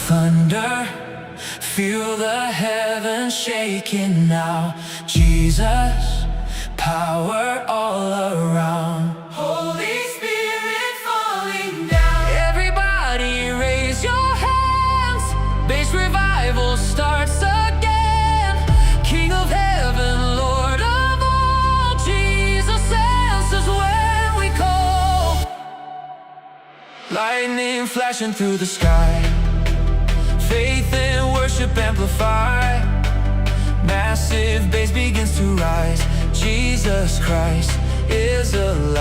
thunder, feel the heavens shaking now. Jesus, power all around. Holy Spirit falling down. Everybody raise your hands. Bass revival starts again. King of heaven, Lord of all, Jesus answers when we call. Lightning flashing through the sky, faith and worship amplify. Massive bass begins to rise. Jesus Christ is alive.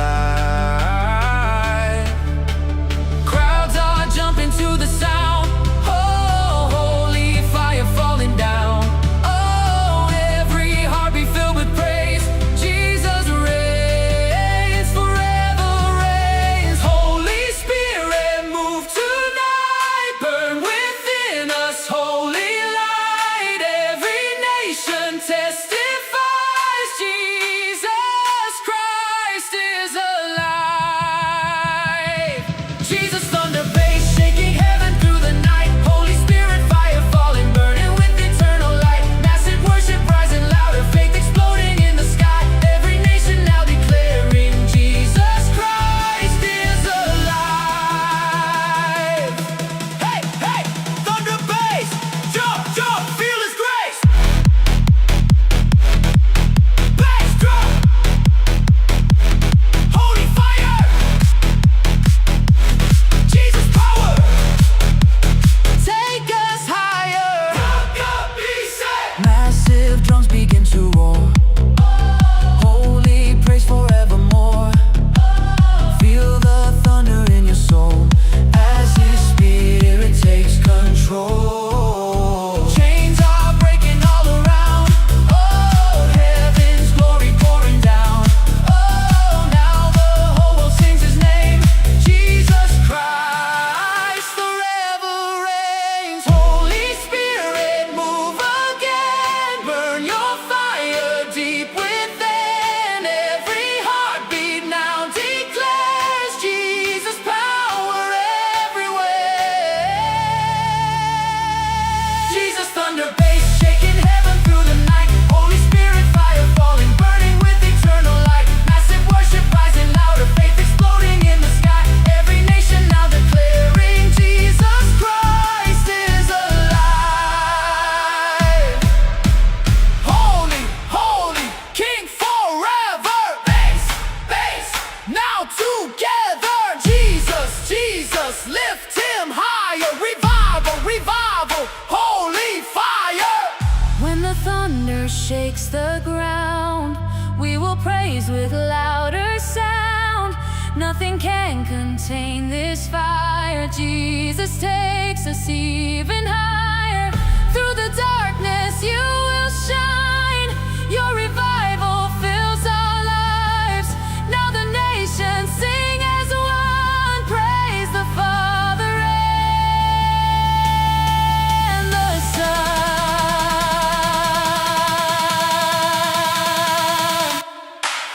Crowds are jumping to the sound. Oh, holy fire falling down. Oh, every heartbeat filled with praise. Jesus reigns, forever reigns. Holy Spirit, move tonight. Burn within us, holy light. Every nation testifies Jesus Christ is alive. Jesus, thunder, bass, shaking heaven through the night. Holy Spirit, fire falling, burning with eternal light. Massive worship rising louder, faith exploding in the sky. Every nation now declaring Jesus Christ is alive. Hey, hey, thunder, bass, jump, jump, feel His grace. Bass drum, holy fire, Jesus power, take us higher. Rock up, be set. Massive drums begin to roar. Holy praise forevermore. Feel the thunder in your soul as His Spirit takes control. Chains are breaking all around. Oh, heaven's glory pouring down. Oh, now the whole world sings His name. Jesus Christ forever reigns. Holy Spirit, move again. Burn your fire deep within. Every heartbeat now declares Jesus power everywhere. Jesus, thunder, bass, shaking heaven through the night. Holy Spirit, fire falling, burning with eternal light. Massive worship rising louder, faith exploding in the sky. Every nation now declaring Jesus Christ is alive. Holy, holy, King forever. Bass, bass, now together. Jesus, Jesus, lift Him higher. Revival, revival, holy fire. When the thunder shakes the ground, we will praise with louder sound. Nothing can contain this fire. Jesus takes us even higher. Through the darkness you will shine. Your revival fills our lives. Now the nations sing as one. Praise the Father and the Son.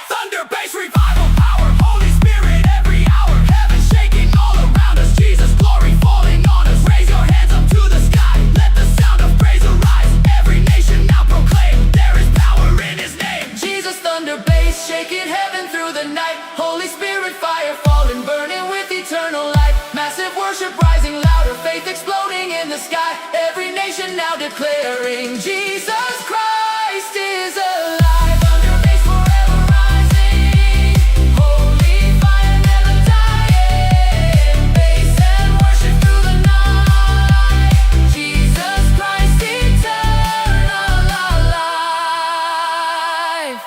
Thunder, bass, revival, power, Holy Spirit every hour. Heaven shaking all around us. Jesus, glory falling on us. Raise your hands up to the sky. Let the sound of praise arise. Every nation now proclaim there is power in His name. Jesus, thunder, bass, shaking heaven through the night. Holy Spirit, fire falling, burning with eternal light. Massive worship rising louder, faith exploding in the sky. Every nation now declaring Jesus Christ is alive. Thunder, bass, forever rising. Holy fire never dying. Bass and worship through the night. Jesus Christ eternal alive.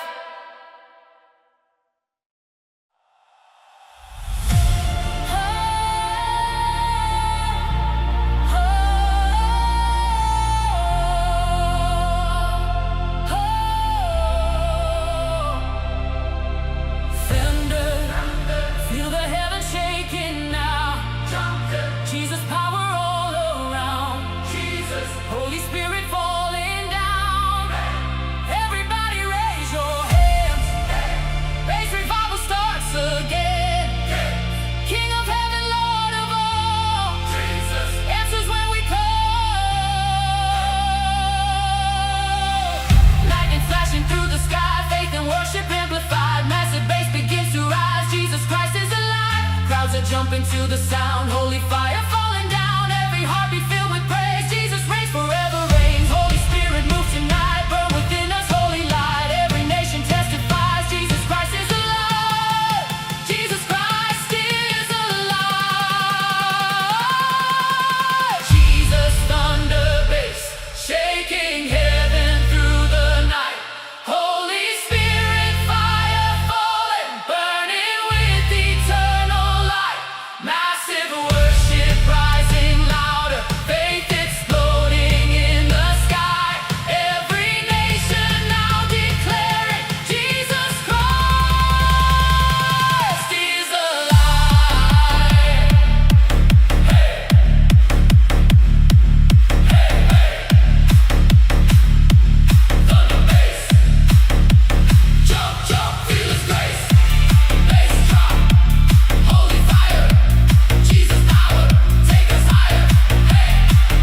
to the sound. Holy fire falling down, every heartbeat filled with praise. Jesus reigns, forever reigns. Holy Spirit move tonight, burn within us, holy light. Every nation testifies Jesus Christ is alive. Jesus Christ is alive. Jesus thunder bass, shaking heaven through the night. Holy Spirit fire falling, burning with eternal light. Massive worship rising louder, faith exploding in the sky. Every nation now declaring Jesus Christ is alive. Hey, hey, hey. Thunder bass, jump, jump, feel His grace. Bass drop, holy fire, Jesus power, take us higher. Hey,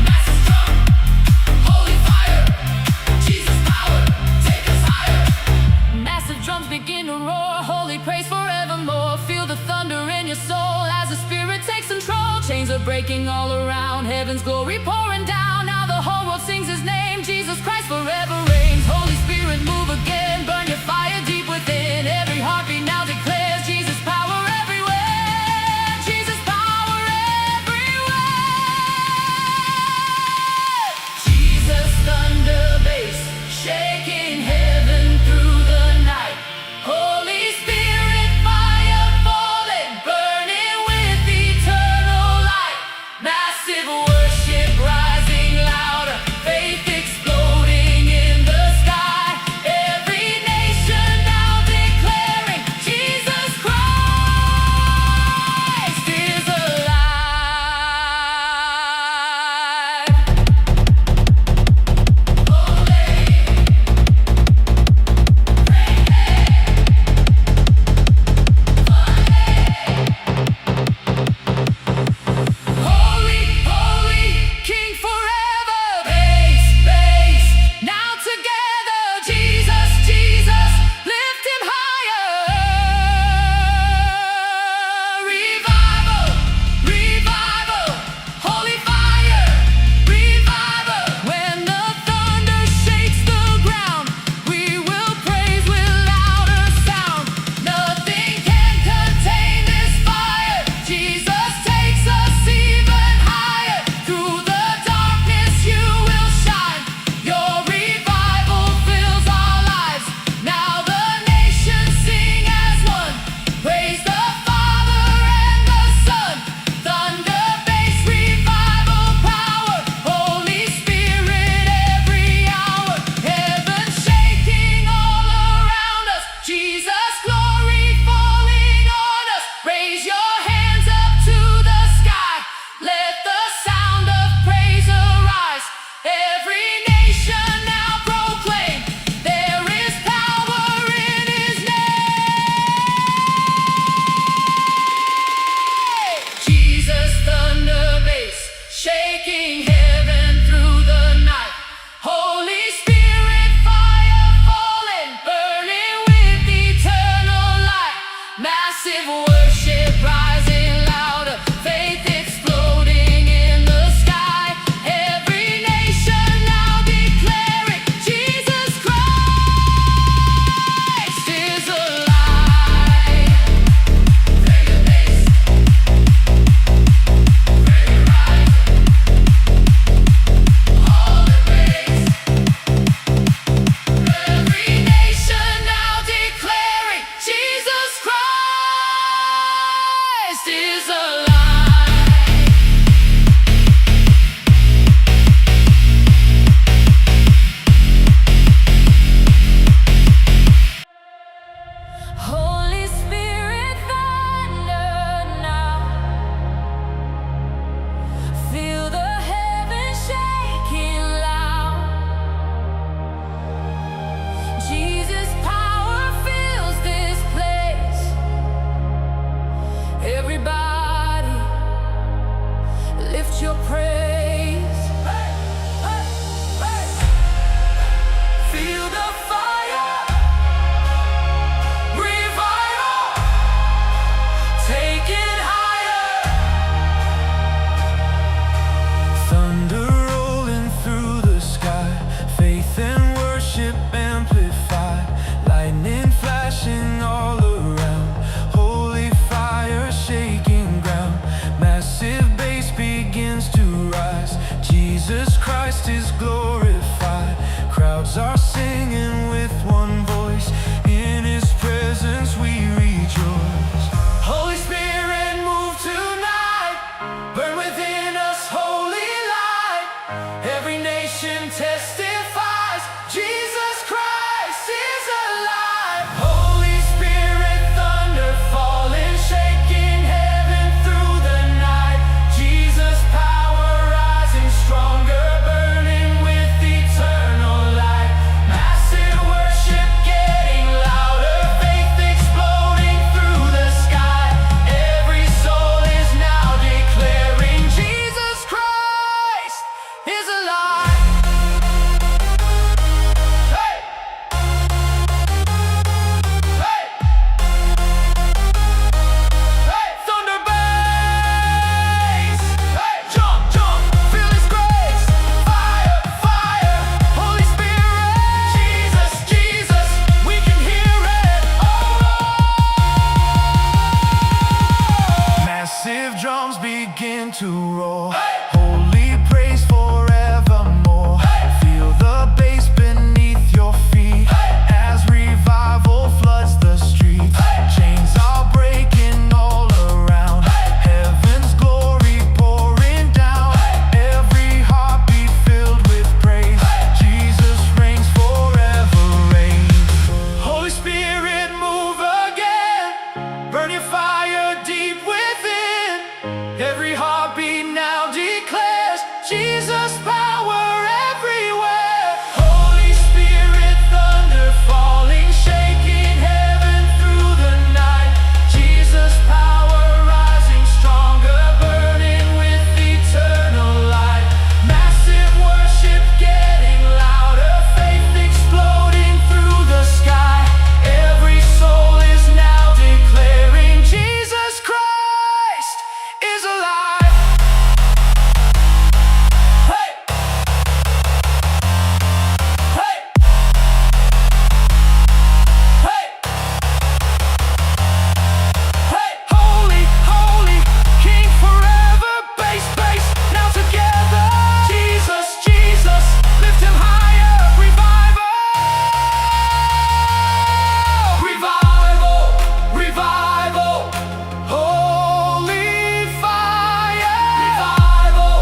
massive drum, holy fire, Jesus power, take us higher. Massive drums begin to roar, holy praise forevermore. Feel the thunder in your soul as the Spirit takes control. Chains are breaking all around, heaven's glory pouring down. Now the whole world sings His name, Jesus Christ forever reigns. Holy Spirit move again, burn your fire deep within. Every heartbeat now declares Jesus power everywhere. Jesus power everywhere. Jesus thunder bass, shaking heaven through the night. Holy Spirit fire falling, burning with eternal light. Massive worship rising louder, faith exploding in the sky. Every nation now declaring Jesus Christ is alive. Holy, holy, King forever. Bass, bass, now together. Jesus, Jesus, lift Him higher. Revival, revival, holy fire, revival. When the thunder shakes the ground, we will praise with louder sound. Nothing can contain this fire. Jesus takes us even higher. Through the darkness you will shine. Your revival fills our lives. Now the nations sing as one. Praise the Father and the Son. Thunder bass, revival power. Holy Spirit every hour. Heaven shaking all around us. Jesus glory falling on us. Raise your hands up to the sky. Let the sound of praise arise. Every nation now proclaim there is power in His name. Jesus thunder bass, shaking heaven through the night. Holy Spirit fire falling, burning with eternal light. Massive worship rising louder, faith exploding in the sky. Every nation now declaring Jesus Christ is alive. Take a bass, ready rise, all the bass. Every nation now declaring Jesus Christ is alive. Holy Spirit thunder now. Feel the heavens shaking loud. Jesus power fills this place. Everybody lift your praise. Feel the fire, revival, take it higher. Jesus Christ is glorified. Crowds are singing with one voice. In His presence we rejoice. Holy Spirit, move tonight. Burn within us, holy light. Every nation testifies Jesus Christ is alive. Holy Spirit, thunder falling, shaking heaven through the night. Jesus' power rising stronger, burning with eternal light. Massive worship getting louder, faith exploding through the sky. Every soul is now declaring Jesus Christ is alive. Hey! Hey! Hey! Thunder bass! Hey! Jump, jump, feel His grace. Fire, fire, Holy Spirit. Jesus, Jesus, we can hear it. Massive drums begin to roar. Hey! Holy praise forevermore. Hey! Feel the bass beneath your feet. Hey! As revival floods the streets. Hey! Chains are breaking all around. Hey! Heaven's glory pouring down. Every heartbeat filled with praise. Jesus reigns forever, reigns. Holy Spirit, move again. Burn your fire deep within. Every heartbeat now declares Jesus' power everywhere. Holy Spirit, thunder falling, shaking heaven through the night. Jesus' power rising stronger, burning with eternal light. Massive worship getting louder, faith exploding through the sky. Every soul is now declaring Jesus Christ is alive. Hey! Hey! Hey! Hey! Holy, holy, King forever. Bass, bass, now together. Jesus, Jesus, lift Him higher. Revival, revival, revival. Holy fire. Revival,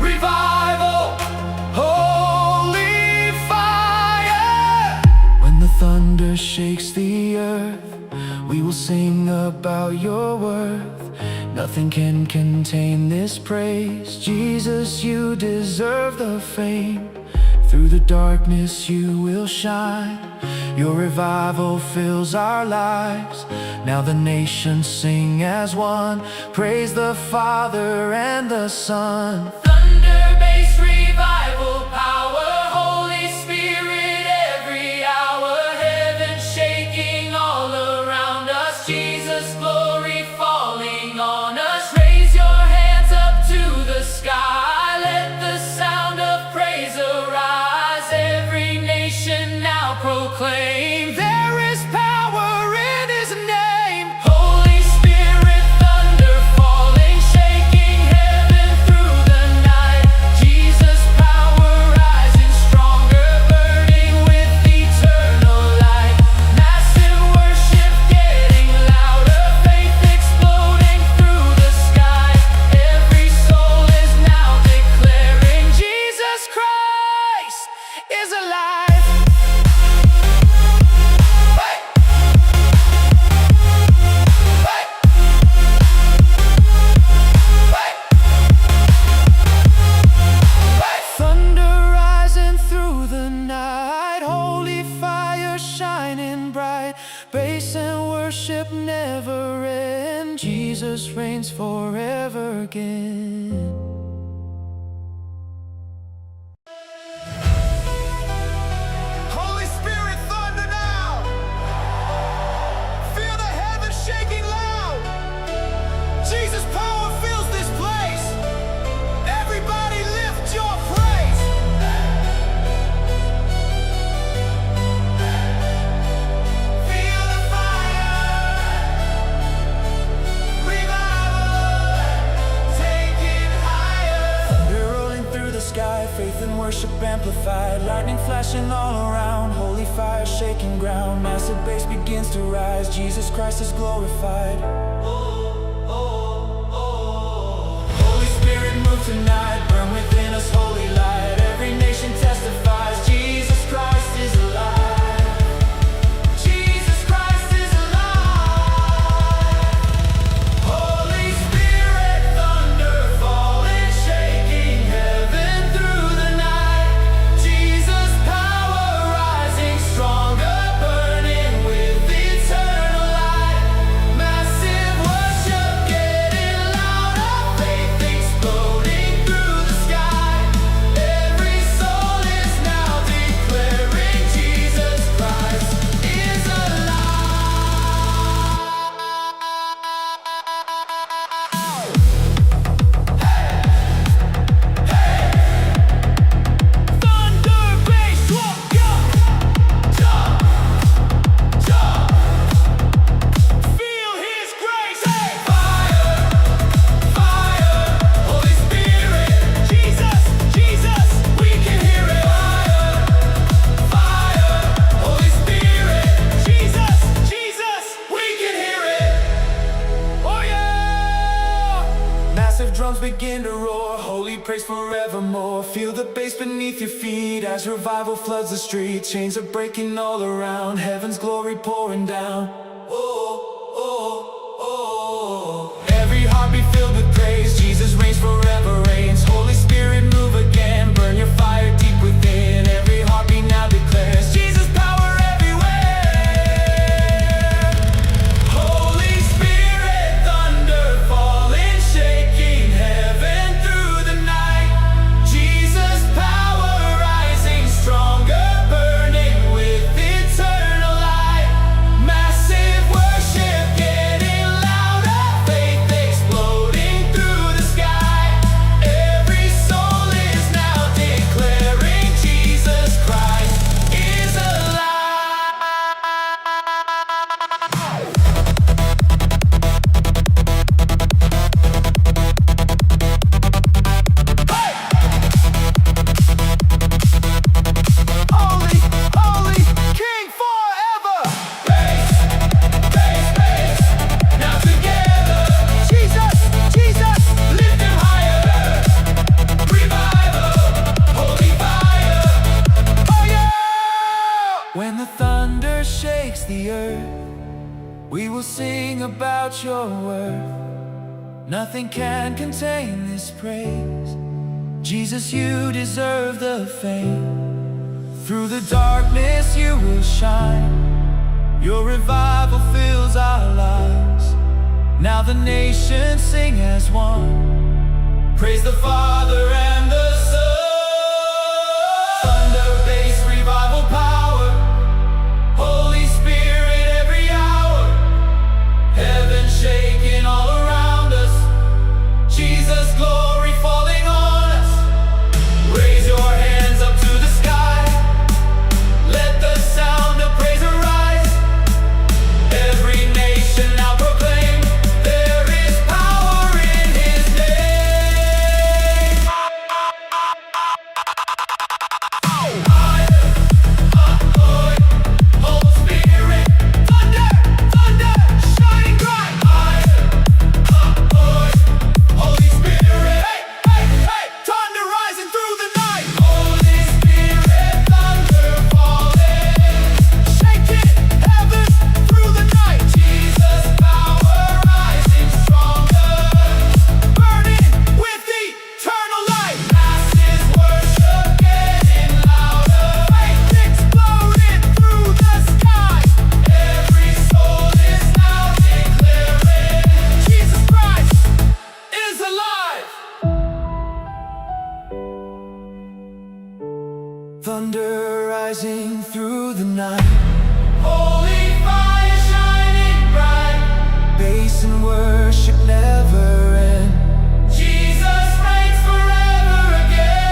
revival. Holy fire. When the thunder shakes the earth, we will sing about your worth. Nothing can contain this praise. Jesus, you deserve the fame. Through the darkness you will shine. Your revival fills our lives. Now the nations sing as one. Praise the Father and the Son. Thunder, bass, revival, power, Holy Spirit, every hour. Heaven shaking all around us. Jesus' glory falling on us. Raise your hands up to the sky. Let the sound of praise arise. Every nation now proclaim there is power in His name. Holy Spirit, thunder falling, shaking heaven through the night. worship amplified, lightning flashing all around, holy fire shaking ground, massive bass begins to rise, Jesus Christ is glorified. Holy Spirit move tonight, burn within us holy light, every nation testifies, Jesus Christ is alive. Jesus Christ is alive. Holy Spirit, thunder falling, shaking heaven through the night, Jesus power rising stronger, burning with eternal light, massive worship getting louder, faith exploding through the sky, every soul is now declaring Jesus Christ is alive. Thunder, bass, walk up, jump, jump, feel His grace. Fire, fire, Holy Spirit, Jesus, Jesus, we can hear it. Fire, Holy Spirit, Jesus, Jesus, we can hear it. Oh yeah! Massive drums begin to roar, holy praise forevermore. Feel the bass beneath your feet as revival floods the street. Chains are breaking all around, heaven's glory pouring down. Oh, oh, oh. Every heart be filled with praise, Jesus reigns forever, reigns. Holy Spirit move again, burn your fire deep within. Every heartbeat now declares Jesus power everywhere. Holy Spirit, thunder falling, shaking heaven through the night, Jesus power rising stronger, burning with eternal light, massive worship getting louder, faith exploding through the sky, every soul is now declaring Jesus Christ is alive. Holy, holy King forever. Bass, bass, bass. Now together, Jesus, Jesus, lift Him higher. Revival, holy fire. Oh yeah! When the thunder shakes the earth, we will sing about Your worth. Nothing can contain this praise. Jesus, You deserve the fame. Through the darkness You will shine. Your revival fills our lives. Now the nations sing as one. Praise the Father and the Son. Thunder, bass, revival power. Holy Spirit every hour. Heaven shaking all around us. Jesus glory falling on us. Raise your hands up to the sky. Let the sound of praise arise. Every nation now proclaim there is power in His name. Holy Spirit, thunder, thunder, shining bright. Holy Spirit, hey, hey, hey, thunder rising through the night. Holy Spirit, thunder falling, shaking heaven through the night. Jesus power rising stronger, burning with eternal light. Masses worship getting louder, faith exploding through the sky. Every soul is now declaring Jesus Christ is alive. Thunder rising through the night, holy fire shining bright, bass and worship never end. Jesus reigns forever again.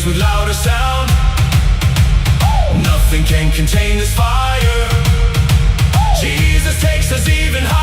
blaze with louder sound. Nothing can contain this fire. Jesus takes us even higher.